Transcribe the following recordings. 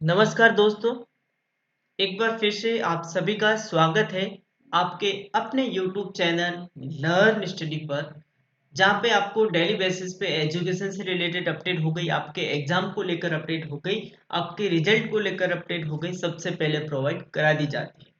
नमस्कार दोस्तों, एक बार फिर से आप सभी का स्वागत है आपके अपने YouTube चैनल लर्न स्टडी पर, जहाँ पे आपको डेली बेसिस पे एजुकेशन से रिलेटेड अपडेट हो गई, आपके एग्जाम को लेकर अपडेट हो गई, आपके रिजल्ट को लेकर अपडेट हो गई, सबसे पहले प्रोवाइड करा दी जाती है।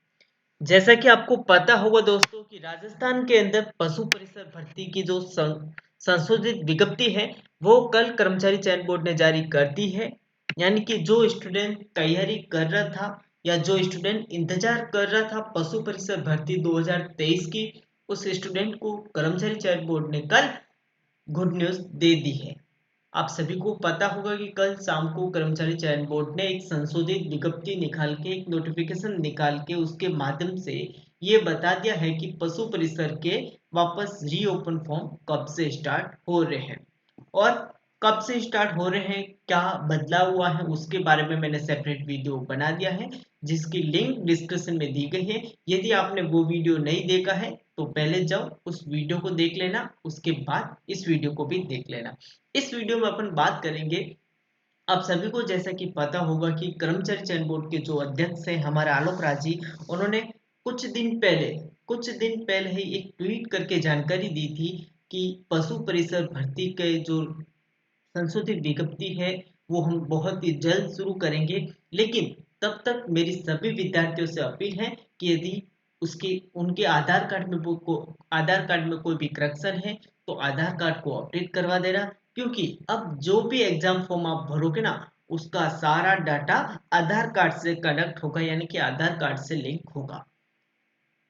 जैसा कि आपको पता होगा दोस्तों कि राजस्थान के अंदर पशु परिसर भर्ती की जो संशोधित विज्ञप्ति है वो कल कर्मचारी चयन बोर्ड ने जारी कर दी है। यानी कि जो स्टूडेंट तैयारी कर रहा था या जो स्टूडेंट इंतजार कर रहा था पशु परिसर भर्ती 2023 की, उस स्टूडेंट को कर्मचारी चयन बोर्ड ने कल गुड न्यूज दे दी है। आप सभी को पता होगा कि कल शाम को कर्मचारी चयन बोर्ड ने एक संशोधित विज्ञप्ति निकाल के एक नोटिफिकेशन निकाल के उसके माध्यम से ये बता दिया है कि पशु परिसर के वापस रीओपन फॉर्म कब से स्टार्ट हो रहे हैं और कब से स्टार्ट हो रहे हैं, क्या बदलाव हुआ है, उसके बारे में मैंने सेपरेट वीडियो बना दिया है जिसकी लिंक डिस्क्रिप्शन में दी गई है। यदि आपने वो वीडियो नहीं देखा है तो पहले जाओ उस वीडियो को देख लेना, उसके बाद इस वीडियो को भी देख लेना। इस वीडियो में अपन बात करेंगे, आप सभी को जैसा कि पता होगा कि कर्मचारी चयन बोर्ड के जो अध्यक्ष हैं हमारे आलोक राज जी, उन्होंने कुछ दिन पहले ही एक ट्वीट करके जानकारी दी थी कि पशु परिसर भर्ती के जो संशोधित विज्ञप्ति है वो हम बहुत ही जल्द शुरू करेंगे। लेकिन तब तक मेरी सभी विद्यार्थियों से अपील है कि यदि उसके उनके आधार कार्ड में कोई भी करेक्शन है तो आधार कार्ड को अपडेट करवा देना, क्योंकि अब जो भी एग्जाम फॉर्म आप भरोगे ना उसका सारा डाटा आधार कार्ड से कनेक्ट होगा, यानी कि आधार कार्ड से लिंक होगा।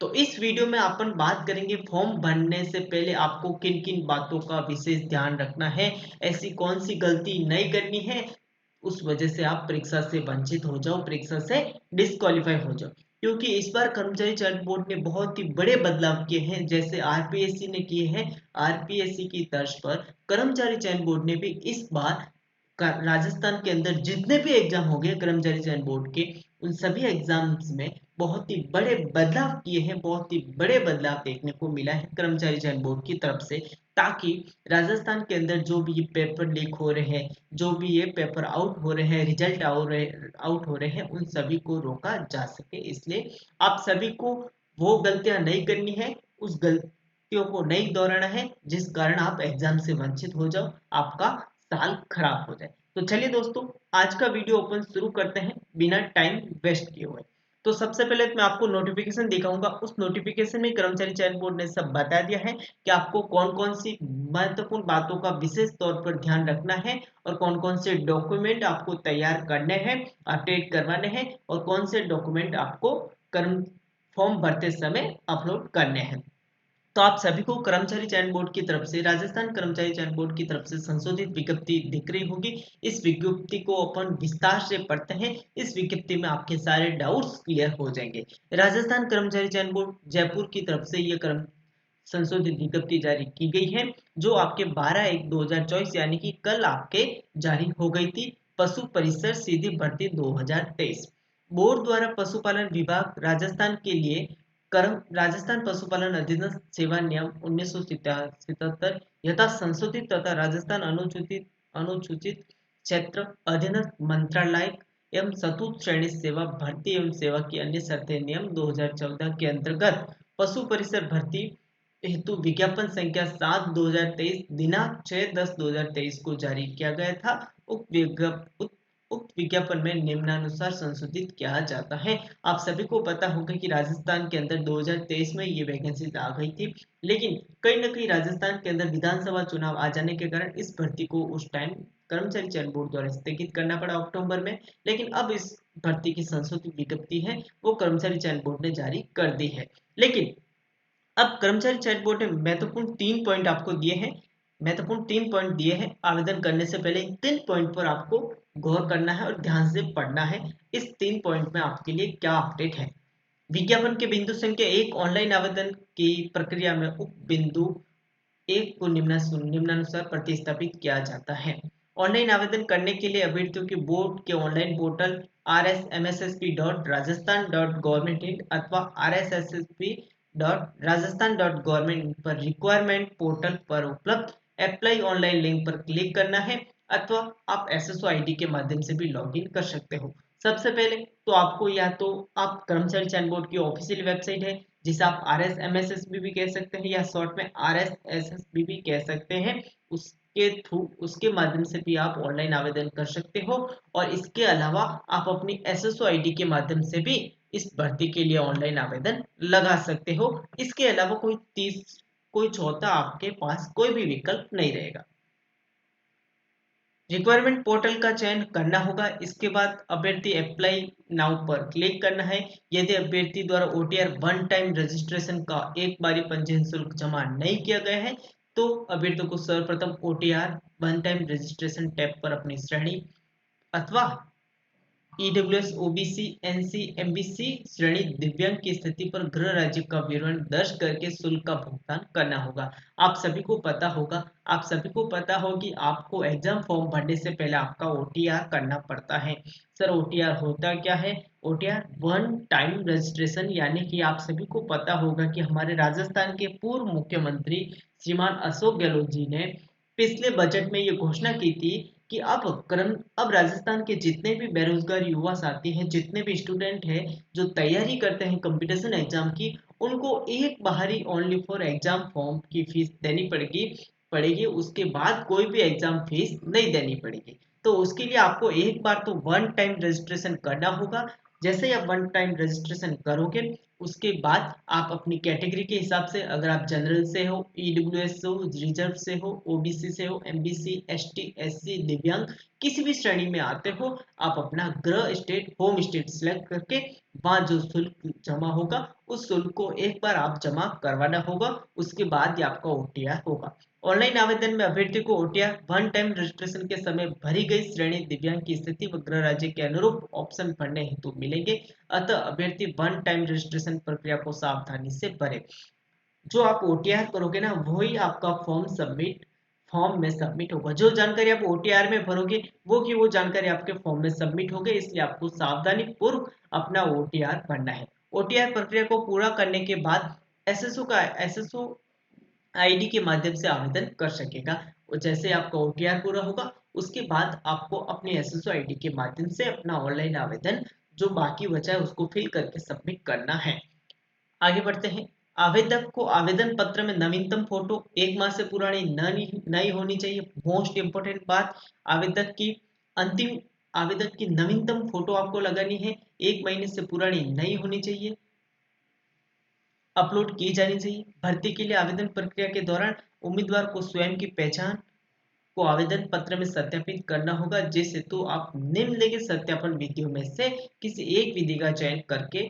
तो इस वीडियो में अपन बात करेंगे फॉर्म भरने से पहले आपको किन किन बातों का विशेष ध्यान रखना है, ऐसी कौन सी गलती नहीं करनी है उस वजह से आप परीक्षा से वंचित हो जाओ, परीक्षा से डिस्क्वालीफाई हो जाओ। क्योंकि इस बार कर्मचारी चयन बोर्ड ने बहुत ही बड़े बदलाव किए हैं, जैसे आरपीएससी ने किए हैं। आरपीएससी की तर्ज पर कर्मचारी चयन बोर्ड ने भी इस बार राजस्थान के अंदर जितने भी एग्जाम हो गए कर्मचारी चयन बोर्ड के, उन सभी एग्जाम्स में बहुत ही बड़े बदलाव किए हैं, बहुत ही बड़े बदलाव देखने को मिला है कर्मचारी चयन बोर्ड की तरफ से, ताकि राजस्थान के अंदर जो भी ये पेपर लीक हो रहे हैं, जो भी ये पेपर आउट हो रहे हैं, रिजल्ट आउट हो रहे हैं, उन सभी को रोका जा सके। इसलिए आप सभी को वो गलतियां नहीं करनी है, उस गलतियों को नहीं दोहराना है जिस कारण आप एग्जाम से वंचित हो जाओ, आपका साल खराब हो जाए। तो चलिए दोस्तों, आज का वीडियो अपन शुरू करते हैं बिना टाइम वेस्ट किए हुए। तो सबसे पहले मैं आपको नोटिफिकेशन दिखाऊंगा। उस नोटिफिकेशन में कर्मचारी चयन बोर्ड ने सब बता दिया है कि आपको कौन कौन सी महत्वपूर्ण बातों का विशेष तौर पर ध्यान रखना है और कौन कौन से डॉक्यूमेंट आपको तैयार करने हैं, अपडेट करवाने हैं, और कौन से डॉक्यूमेंट आपको कर्म फॉर्म भरते समय अपलोड करने हैं। तो आप सभी को कर्मचारी चयन बोर्ड की तरफ से, राजस्थान कर्मचारी चयन बोर्ड की तरफ से संशोधित विज्ञप्ति दिख रही होगी। इस विज्ञप्ति को अपन विस्तार से पढ़ते हैं, इस विज्ञप्ति में आपके सारे डाउट्स क्लियर हो जाएंगे। राजस्थान कर्मचारी चयन बोर्ड जयपुर की तरफ से ये कर्म संशोधित विज्ञप्ति जारी की गई है, जो आपके 12/1/2024 यानी कि कल आपके जारी हो गई थी। पशु परिसर सीधी भर्ती 2023 बोर्ड द्वारा पशुपालन विभाग राजस्थान के लिए राजस्थान पशुपालन अधिनियम सेवा नियम 1977 यथा संशोधित तथा राजस्थान अनुसूचित अनुसूचित क्षेत्र अधिनियम मंत्रालय एवं चतुर्थ श्रेणी सेवा भर्ती एवं सेवा की अन्य शर्तें नियम 2014 के अंतर्गत पशु परिसर भर्ती हेतु विज्ञापन संख्या 7/2023 दिनांक 6/10/2023 को जारी किया गया था। उक्त विज्ञापन में निम्नानुसार संशोधित किया जाता है। आप सभी को पता होगा कि राजस्थान के अंदर 2023 में ये वैकेंसी आ गई थी, लेकिन कहीं ना कहीं राजस्थान के अंदर विधानसभा चुनाव आ जाने के कारण इस भर्ती को उस टाइम कर्मचारी चयन बोर्ड द्वारा स्थगित करना पड़ा अक्टूबर में। लेकिन अब इस भर्ती की संशोधित विज्ञप्ति है वो कर्मचारी चयन बोर्ड ने जारी कर दी है। लेकिन अब कर्मचारी चयन बोर्ड ने महत्वपूर्ण तीन पॉइंट दिए हैं। आवेदन करने से पहले इन 3 पॉइंट पर आपको गौर करना है और ध्यान से पढ़ना है। इस 3 पॉइंट में आपके लिए क्या अपडेट है। विज्ञापन के बिंदु संख्या 1, ऑनलाइन आवेदन की प्रक्रिया में उप बिंदु 1 को निम्नानुसार प्रतिस्थापित किया जाता है। ऑनलाइन आवेदन करने के लिए अभ्यर्थियों के बोर्ड के ऑनलाइन पोर्टल rsmssp.rajasthan.gov.in अथवा rsssp.rajasthan.gov.in पर रिक्वायरमेंट पोर्टल पर उपलब्ध अप्लाई ऑनलाइन लिंक पर क्लिक करना है, अथवा आप एसएसओ आईडी के माध्यम से भी लॉगिन कर सकते हो। सबसे पहले तो आपको या तो आप कर्मचारी चयन बोर्ड की ऑफिशियल वेबसाइट है जिसे आप RSMSSB भी कह सकते हैं या शॉर्ट में RSSSB भी कह सकते हैं, उसके थ्रू उसके माध्यम से भी आप ऑनलाइन आवेदन कर सकते हो। और इसके अलावा आप अपनी SSO ID के माध्यम से भी इस भर्ती के लिए ऑनलाइन आवेदन लगा सकते हो। इसके अलावा कोई चौथा आपके पास कोई भी विकल्प नहीं रहेगा। रिक्वायरमेंट पोर्टल का चयन करना होगा। इसके बाद अभ्यर्थी अप्लाई नाउ पर क्लिक करना है। यदि अभ्यर्थी द्वारा OTR वन टाइम रजिस्ट्रेशन का एक बारी पंजीयन शुल्क जमा नहीं किया गया है तो अभ्यर्थी को सर्वप्रथम OTR one time registration tab पर अपनी श्रेणी अथवा EWS OBC NC MBC श्रेणी दिव्यांग की स्थिति पर गृह राज्य का विवरण दर्ज करके शुल्क का भुगतान करना होगा। आप सभी को पता हो कि आपको एग्जाम फॉर्म भरने से पहले आपका OTR करना पड़ता है। सर OTR होता क्या है? OTR वन टाइम रजिस्ट्रेशन, यानी कि आप सभी को पता होगा कि हमारे राजस्थान के पूर्व मुख्यमंत्री श्रीमान अशोक गहलोत जी ने पिछले बजट में ये घोषणा की थी कि अब राजस्थान के जितने भी बेरोजगार युवा साथी हैं, जितने भी स्टूडेंट हैं जो तैयारी करते हैं कंपटीशन एग्जाम की, उनको एक बाहरी ओनली फॉर एग्जाम फॉर्म की फीस देनी पड़ेगी। उसके बाद कोई भी एग्जाम फीस नहीं देनी पड़ेगी। तो उसके लिए आपको एक बार तो वन टाइम रजिस्ट्रेशन करना होगा। जैसे ही आप वन टाइम रजिस्ट्रेशन करोगे उसके बाद आप अपनी कैटेगरी के हिसाब से, अगर आप जनरल से हो, EWS से हो, रिजर्व से हो, OBC से हो, MBC ST SC दिव्यांग किसी भी श्रेणी में आते हो, आप अपना गृह स्टेट होम स्टेट सिलेक्ट करके वहां जो शुल्क जमा होगा उस शुल्क को एक बार आप जमा करवाना होगा। उसके बाद ही आपका OTR होगा। ऑनलाइन आवेदन में अभ्यर्थी को OTR वन टाइम रजिस्ट्रेशन के समय भरी गई श्रेणी दिव्यांग की स्थिति व गृह राज्य के अनुरूप ऑप्शन भरने हेतु मिलेंगे। अतः अभ्यर्थी वन टाइम रजिस्ट्रेशन प्रक्रिया को सावधानी से भरे। जो आप OTR करोगे ना वही आपका फॉर्म में सबमिट होगा। जो जानकारी आप OTR में भरोगे वो जानकारी आपके फॉर्म में सबमिट होगी। इसलिए आपको सावधानी पूर्व अपना OTR भरना है। OTR प्रक्रिया को पूरा करने के बाद SSO ID के माध्यम से आवेदन कर सकेगा। और जैसे आपका OTR पूरा होगा उसके बाद आपको अपने SSO ID के माध्यम से अपना ऑनलाइन आवेदन जो बाकी बचा है उसको फिल करके सबमिट करना है। आगे बढ़ते हैं। आवेदक को आवेदन पत्र में नवीनतम फोटो एक माह से पुरानी नहीं होनी चाहिए। मोस्ट इंपोर्टेंट बात, आवेदक की अंतिम आवेदक की नवीनतम फोटो आपको लगानी है, एक महीने से पुरानी नहीं होनी चाहिए, अपलोड की जानी चाहिए। भर्ती के लिए आवेदन प्रक्रिया के दौरान उम्मीदवार को स्वयं की पहचान को आवेदन पत्र में सत्यापित करना होगा, जिस हेतु आप निम्नलिखित सत्यापन विधियों में से किसी एक विधि का चयन करके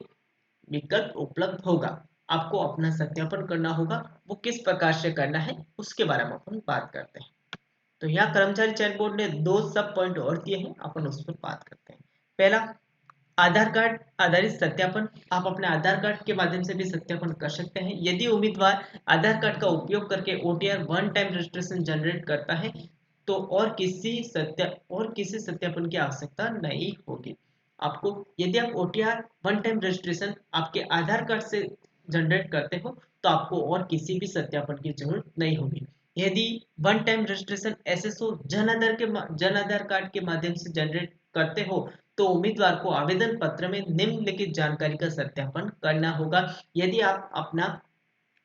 विकल्प उपलब्ध होगा। आपको अपना सत्यापन करना होगा। वो किस प्रकार से करना है उसके बारे में अपन बात करते हैं। तो यहाँ कर्मचारी चयन बोर्ड ने दो सब पॉइंट और दिए हैं, अपन उस पर बात करते हैं। पहला, आधार कार्ड आधारित सत्यापन। आप अपने आधार कार्ड के माध्यम से भी सत्यापन कर सकते हैं। यदि उम्मीदवार आधार कार्ड का उपयोग करके OTR one time registration generate करता है तो और किसी सत्यापन की आवश्यकता नहीं होगी। आपको यदि आप OTR वन टाइम रजिस्ट्रेशन आपके आधार कार्ड से जनरेट करते हो तो आपको और किसी भी सत्यापन की जरूरत नहीं होगी। यदि one time registration SSO Jan Aadhaar card के माध्यम से जनरेट करते हो तो उम्मीदवार को आवेदन पत्र में निम्नलिखित जानकारी का सत्यापन करना होगा। यदि आप अपना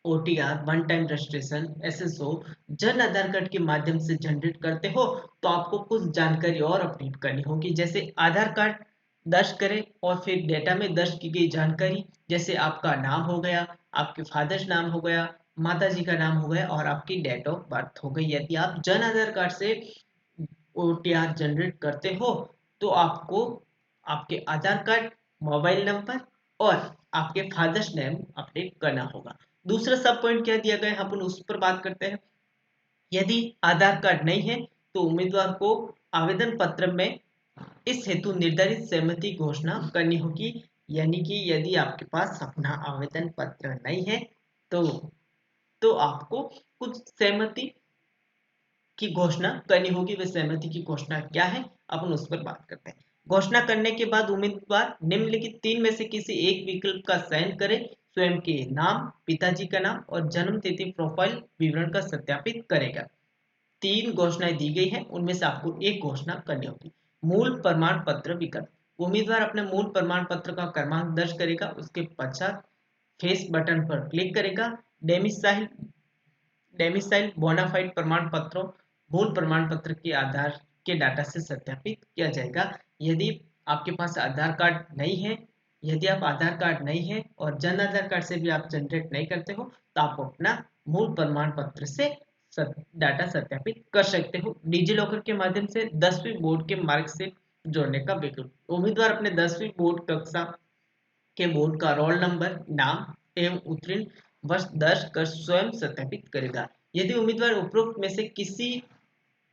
OTR one time registration SSO Jan Aadhaar card के माध्यम से जनरेट करते हो तो आपको कुछ जानकारी और अपडेट करनी होगी। जैसे आधार कार्ड दर्ज करें और फिर डेटा में दर्ज की गई जानकारी, जैसे आपका नाम हो गया, आपके फादर्स नाम हो गया, माता जी का नाम हो गया और आपकी डेट ऑफ बर्थ हो गई। यदि आप जन आधार कार्ड से OTR जनरेट करते हो तो आपको आपके आधार कार्ड, मोबाइल नंबर और आपके फादर्स नेम अपडेट करना होगा। दूसरा सब पॉइंट क्या दिया गया है अपन उस पर बात करते हैं। यदि आधार कार्ड नहीं है तो उम्मीदवार को आवेदन पत्र में इस हेतु निर्धारित सहमति घोषणा करनी होगी। यानी कि यदि आपके पास अपना आवेदन पत्र नहीं है तो आपको कुछ सहमति की घोषणा करनी होगी। वे सहमति की घोषणा क्या है अपन उस पर बात करते हैं। घोषणा करने के बाद उम्मीदवार निम्नलिखित तीन में से किसी एक विकल्प का चयन करे। स्वयं के नाम, पिताजी का नाम और जन्म तिथि प्रोफाइल विवरण का सत्यापित करेगा। तीन घोषणाएं दी गई हैं, उनमें से आपको एक घोषणा करनी होगी। मूल प्रमाण पत्र विकल्प, उम्मीदवार अपने मूल प्रमाण पत्र का क्रमांक दर्ज करेगा, उसके पश्चात फेस बटन पर क्लिक करेगा। डेमिसाइल डेमिसाइल बोनाफाइड प्रमाण पत्रों मूल प्रमाण पत्र के आधार के डाटा से सत्यापित किया जाएगा। यदि आपके पास आधार कार्ड नहीं है, यदि आप आधार कार्ड नहीं है और जन आधार कार्ड से भी आप जनरेट नहीं करते हो, तो आप अपना मूल प्रमाण पत्र से डाटा सत्यापित कर सकते हो। डिजी लॉकर के माध्यम से 10वीं बोर्ड के मार्कशीट जोड़ने का विकल्प। उम्मीदवार अपने 10वीं बोर्ड कक्षा के बोर्ड का रोल नंबर, नाम एवं उत्तीर्ण वर्ष दर्ज कर स्वयं सत्यापित करेगा। यदि उम्मीदवार उपरोक्त में से किसी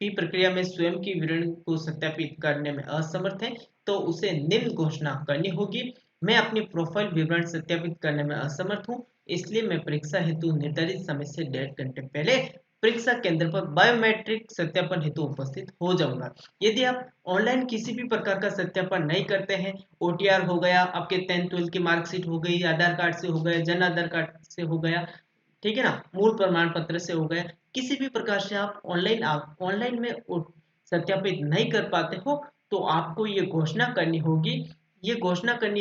भी प्रक्रिया में स्वयं की विवरण को सत्यापित करने में असमर्थ है, तो उसे निम्न घोषणा करनी होगी: मैं अपनी प्रोफाइल विवरण सत्यापित करने में असमर्थ हूँ, इसलिए मैं परीक्षा हेतु निर्धारित समय से 1.5 घंटे पहले परीक्षा केंद्र पर बायोमेट्रिक सत्यापन हेतु उपस्थित हो जाऊंगा। यदि आप ऑनलाइन किसी भी प्रकार का सत्यापन नहीं करते हैं, ओटीआर हो गया, आपके 10th-12th की मार्कशीट हो गई, आधार कार्ड से हो गया, जन आधार कार्ड से हो गया, ठीक है ना, मूल प्रमाण पत्र से हो गया, किसी भी प्रकार से आप ऑनलाइन में सत्यापित नहीं कर पाते हो, तो आपको ये घोषणा करनी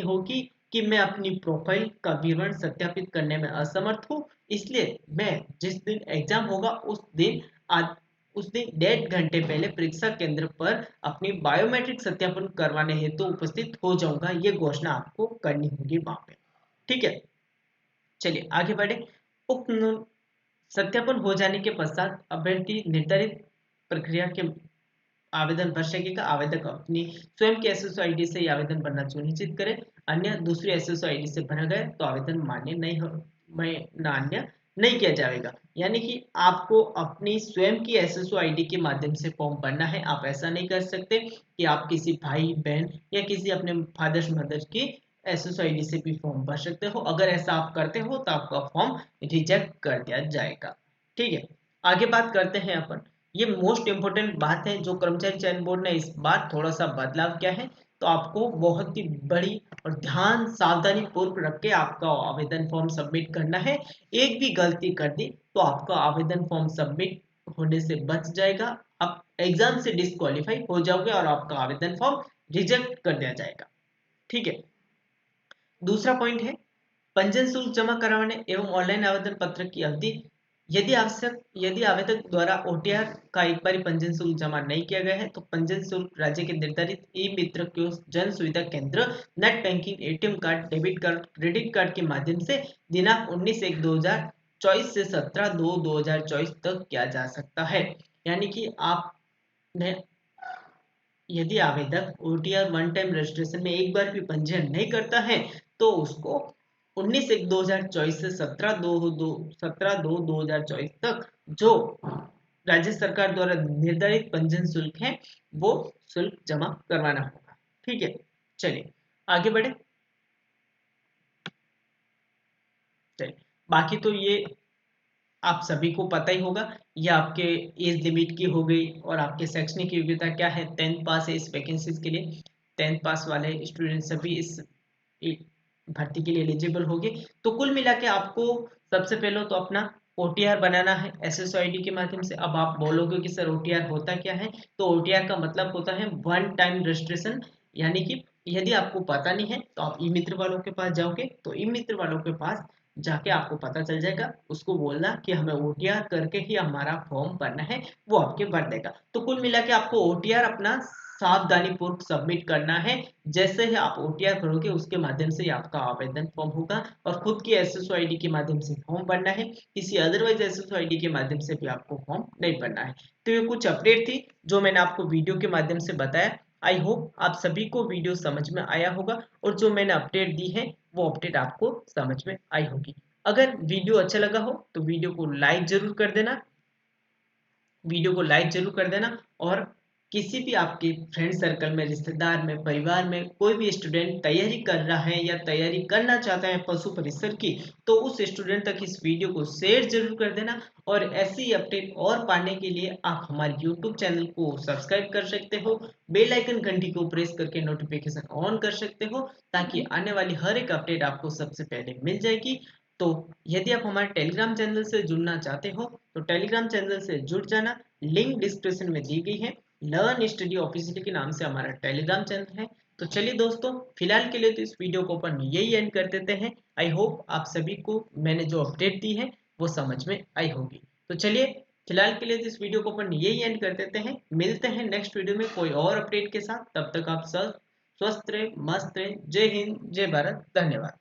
होगी कि मैं अपनी प्रोफाइल का विवरण सत्यापित करने में असमर्थ हूँ, इसलिए मैं जिस दिन एग्जाम होगा आज उस दिन 1.5 घंटे पहले परीक्षा केंद्र पर अपनी बायोमेट्रिक सत्यापन करवाने हेतु उपस्थित हो जाऊंगा। ये घोषणा आपको करनी होगी वहां पे, ठीक है। चलिए आगे बढ़े। उक्त सत्यापन हो जाने के पश्चात अभ्यर्थी निर्धारित प्रक्रिया के आवेदन भर सकेगा। आवेदक अपनी स्वयं की एसएसओ आईडी से आवेदन भरना सुनिश्चित करे, अन्य दूसरी एसएसओ आईडी से भरा गया तो आवेदन मान्य नहीं किया जाएगा। यानी कि आपको अपनी स्वयं की एसएसओ आईडी के माध्यम से फॉर्म भरना है। आप ऐसा नहीं कर सकते कि आप किसी भाई बहन या किसी अपने फादर्स मदर की एसएसओ आईडी से भी फॉर्म भर सकते हो। अगर ऐसा आप करते हो तो आपका फॉर्म रिजेक्ट कर दिया जाएगा, ठीक है। आगे बात करते हैं अपन, ये मोस्ट इंपोर्टेंट बात है जो कर्मचारी चयन बोर्ड ने इस बार थोड़ा सा बदलाव किया है, तो आपको बहुत ही बड़ी और ध्यान सावधानी पूर्वक रख के आपका आवेदन फॉर्म सबमिट करना है। एक भी गलती कर दी तो आपका आवेदन फॉर्म सबमिट होने से बच जाएगा, आप एग्जाम से डिस्क्वालीफाई हो जाओगे और आपका आवेदन फॉर्म रिजेक्ट कर दिया जाएगा, ठीक है। दूसरा पॉइंट है पंजीयन शुल्क जमा करवाने एवं ऑनलाइन आवेदन पत्र की अवधि। यदि आवेदक द्वारा ओटीआर का एक बार पंजीयन शुल्क जमा नहीं किया गया है, तो पंजीयन शुल्क राज्य के निर्धारित ई मित्र के जन सुविधा केंद्र, net banking, ATM card, debit card, credit card के माध्यम से दिनांक 19/1/2024 से 17/2/2024 तक किया जा सकता है। यानी कि आपने यदि आवेदक ओटीआर वन टाइम रजिस्ट्रेशन में एक बार भी पंजीयन नहीं करता है, तो उसको 19/1/2024 से 17/2/2024 तक जो राज्य सरकार द्वारा निर्धारित पंजीयन शुल्क है वो शुल्क जमा करवाना होगा, ठीक है। चलिए आगे बढ़े। चलिए बाकी तो ये आप सभी को पता ही होगा, ये आपके एज लिमिट की हो गई और आपके शैक्षणिक योग्यता क्या है, 10th पास है इस वैकेंसीज के लिए। 10th पास वाले स्टूडेंट सभी इस भर्ती के लिए एलिजिबल होंगे। तो कुल मिला के आपको सबसे पहले तो अपना ओटीआर बनाना है एसएसओ आईडी के माध्यम से। अब आप बोलोगे कि सर ओटीआर होता क्या है, तो ओटीआर का मतलब होता है वन टाइम रजिस्ट्रेशन। यानी कि यदि आपको पता नहीं है तो आप ई मित्र वालों के पास जाओगे, तो ई मित्र वालों के पास जाके आपको पता चल जाएगा, उसको बोलना कि हमें ओटीआर करके ही हमारा फॉर्म भरना है, वो आपके भर देगा। तो कुल मिला के आपको ओटीआर अपना सावधानी पूर्वक सबमिट करना है। जैसे ही आप ओटीआर करोगे उसके माध्यम से आपका आवेदन फॉर्म होगा और खुद की एसएसओ आईडी के माध्यम से फॉर्म भरना है, किसी अदरवाइज एसएसओ आईडी के माध्यम से भी आपको फॉर्म नहीं भरना है। तो ये कुछ अपडेट थी जो मैंने आपको वीडियो के माध्यम से बताया। आई होप आप सभी को वीडियो समझ में आया होगा और जो मैंने अपडेट दी है वो अपडेट आपको समझ में आई होगी। अगर वीडियो अच्छा लगा हो तो वीडियो को लाइक जरूर कर देना और किसी भी आपके फ्रेंड सर्कल में, रिश्तेदार में, परिवार में कोई भी स्टूडेंट तैयारी कर रहा है या तैयारी करना चाहता है पशु परिसर की, तो उस स्टूडेंट तक इस वीडियो को शेयर जरूर कर देना। और ऐसी अपडेट और पाने के लिए आप हमारे यूट्यूब चैनल को सब्सक्राइब कर सकते हो, बेल आइकन घंटी को प्रेस करके नोटिफिकेशन ऑन कर सकते हो, ताकि आने वाली हर एक अपडेट आपको सबसे पहले मिल जाएगी। तो यदि आप हमारे टेलीग्राम चैनल से जुड़ना चाहते हो तो टेलीग्राम चैनल से जुड़ जाना, लिंक डिस्क्रिप्शन में दी गई है। लर्न स्टडी ऑफिशियल के नाम से हमारा टेलीग्राम चैनल है, तो चलिए दोस्तों, फिलहाल के लिए तो इस वीडियो को अपन यही एंड कर देते हैं। आई होप आप सभी को मैंने जो अपडेट दी है वो समझ में आई होगी। तो चलिए, फिलहाल के लिए तो इस वीडियो को अपन यही एंड कर देते हैं। मिलते हैं नेक्स्ट वीडियो में कोई और अपडेट के साथ। तब तक आप सब स्वस्थ रहे, मस्त रहे। जय हिंद, जय भारत, धन्यवाद।